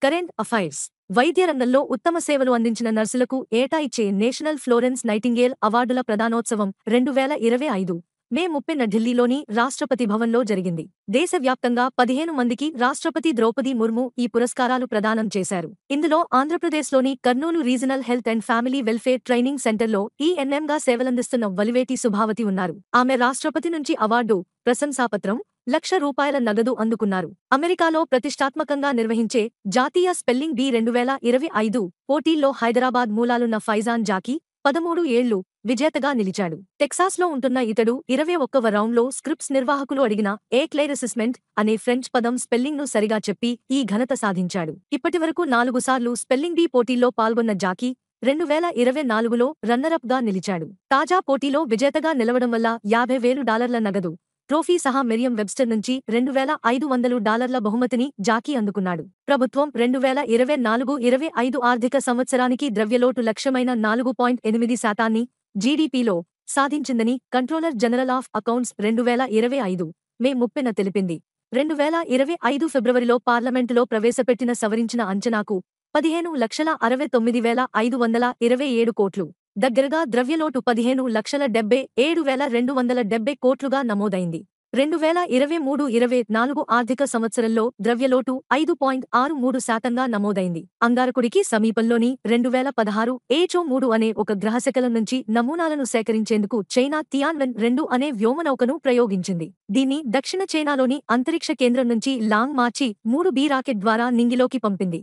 Current affairs. వైద్య రంగంలో ఉత్తమ సేవలు అందించిన నర్సులకు ఏటా ఇచ్చే నేషనల్ ఫ్లోరెన్స్ నైటింగేల్ అవార్డుల ప్రదానోత్సవం 2025 మే 30న ఢిల్లీలోని రాష్ట్రపతి భవన్లో జరిగింది. దేశవ్యాప్తంగా 15 మందికి రాష్ట్రపతి ద్రౌపది ముర్ము ఈ పురస్కారాలు ప్రదానం చేశారు. ఇందులో ఆంధ్రప్రదేశ్లోని Kurnool regional health and family welfare training సెంటర్లో ఈఎన్ఎంగా సేవలందిస్తున్న వలివేటి సుభావతి ఉన్నారు. ఆమె రాష్ట్రపతి నుంచి అవార్డు, ప్రశంసాపత్రం, ₹1,00,000 నగదు అందుకున్నారు. అమెరికాలో ప్రతిష్టాత్మకంగా నిర్వహించే జాతీయ స్పెల్లింగ్ బీ 2025 పోటీల్లో హైదరాబాద్ మూలాలున్న ఫైజాన్ జాకీ 13 ఏళ్లు విజేతగా నిలిచాడు. టెక్సాస్లో ఉంటున్న ఇతడు 21వ రౌండ్లో స్క్రిప్స్ నిర్వాహకులు అడిగిన క్లెయిర్ అసెస్మెంట్ అనే ఫ్రెంచ్ పదం స్పెల్లింగ్ను సరిగా చెప్పి ఈ ఘనత సాధించాడు. ఇప్పటివరకు 4 సార్లు స్పెల్లింగ్ బీ పోటీల్లో పాల్గొన్న జాకీ 2024లో రన్నరప్ గా నిలిచాడు. తాజా పోటీలో విజేతగా నిలవడం వల్ల $50,000 నగదు, ట్రోఫీ సహా మెరియం వెబ్స్టర్ నుంచి $2,500 బహుమతిని జాకీ అందుకున్నాడు. ప్రభుత్వం 2024-25 ఆర్థిక సంవత్సరానికి ద్రవ్యలోటు లక్ష్యమైన 4.8% జీడీపీలో సాధించిందని కంట్రోలర్ జనరల్ ఆఫ్ అకౌంట్స్ 2025 మే 30న తెలిపింది. 2025 ఫిబ్రవరిలో పార్లమెంటులో ప్రవేశపెట్టిన సవరించిన అంచనాకు 15,69,527 కోట్లు. దగ్గరగా ద్రవ్యలోటు 15,77,270 కోట్లుగా నమోదైంది. 2023-24 ఆర్థిక సంవత్సరంలో ద్రవ్యలోటు 5.63%గా నమోదైంది. అంగారకుడికి సమీపంలోని 2016 అనే ఒక గ్రహశకలం నుంచి నమూనాలను సేకరించేందుకు చైనా తియాన్వెన్-2 అనే వ్యోమనౌకను ప్రయోగించింది. దీన్ని దక్షిణ చైనాలోని అంతరిక్ష కేంద్రం నుంచి లాంగ్ మార్చి 3B రాకెట్ ద్వారా నింగిలోకి పంపింది.